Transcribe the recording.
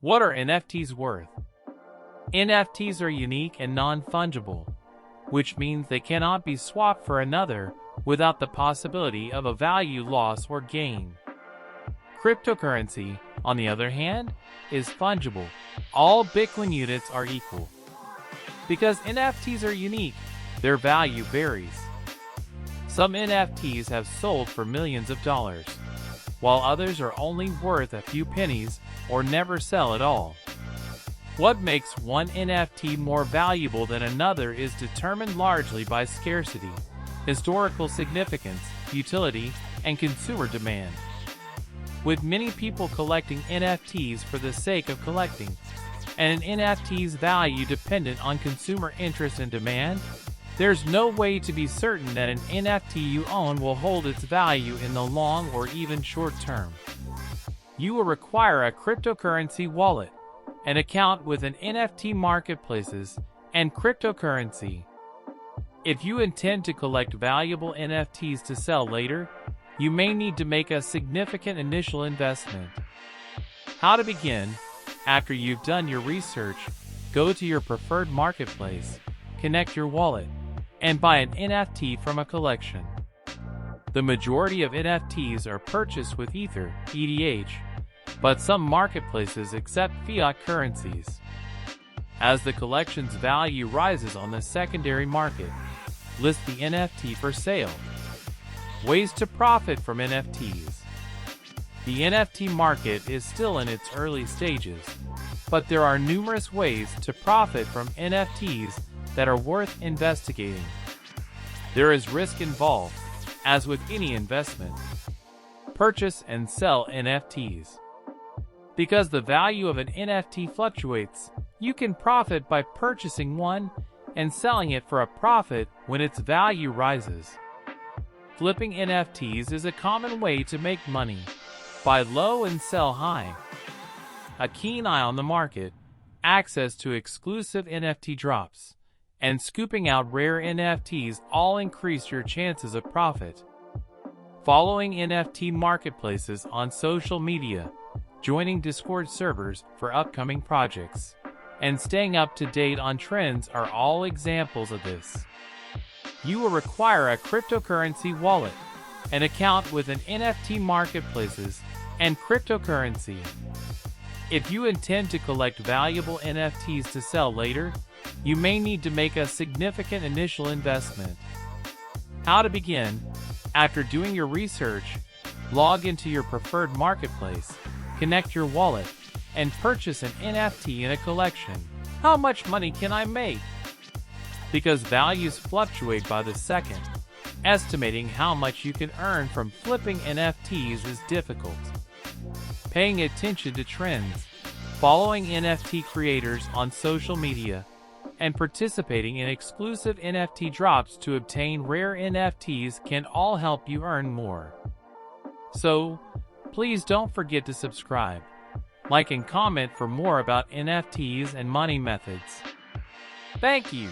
What are NFTs worth? NFTs are unique and non-fungible, which means they cannot be swapped for another without the possibility of a value loss or gain. Cryptocurrency, on the other hand, is fungible. All Bitcoin units are equal. Because NFTs are unique, their value varies. Some NFTs have sold for millions of dollars, while others are only worth a few pennies or never sell at all. What makes one NFT more valuable than another is determined largely by scarcity, historical significance, utility, and consumer demand. With many people collecting NFTs for the sake of collecting, and an NFT's value dependent on consumer interest and demand, there's no way to be certain that an NFT you own will hold its value in the long or even short term. You will require a cryptocurrency wallet, an account with an NFT marketplaces, and cryptocurrency. If you intend to collect valuable NFTs to sell later, you may need to make a significant initial investment. How to begin? After you've done your research, go to your preferred marketplace, connect your wallet, and buy an NFT from a collection. The majority of NFTs are purchased with Ether, ETH, but some marketplaces accept fiat currencies. As the collection's value rises on the secondary market, list the NFT for sale. Ways to profit from NFTs. The NFT market is still in its early stages, but there are numerous ways to profit from NFTs that are worth investigating. There is risk involved, as with any investment. Purchase and sell NFTs. Because the value of an NFT fluctuates, you can profit by purchasing one and selling it for a profit when its value rises. Flipping NFTs is a common way to make money. Buy low and sell high. A keen eye on the market, access to exclusive NFT drops, and scooping out rare NFTs all increase your chances of profit. Following NFT marketplaces on social media, joining Discord servers for upcoming projects, and staying up to date on trends are all examples of this. You will require a cryptocurrency wallet, an account with an NFT marketplaces, and cryptocurrency. If you intend to collect valuable NFTs to sell later, you may need to make a significant initial investment. How to begin? After doing your research, log into your preferred marketplace, connect your wallet, and purchase an NFT in a collection. How much money can I make? Because values fluctuate by the second, estimating how much you can earn from flipping NFTs is difficult. Paying attention to trends, following NFT creators on social media, and participating in exclusive NFT drops to obtain rare NFTs can all help you earn more. So, please don't forget to subscribe, like and comment for more about NFTs and money methods. Thank you.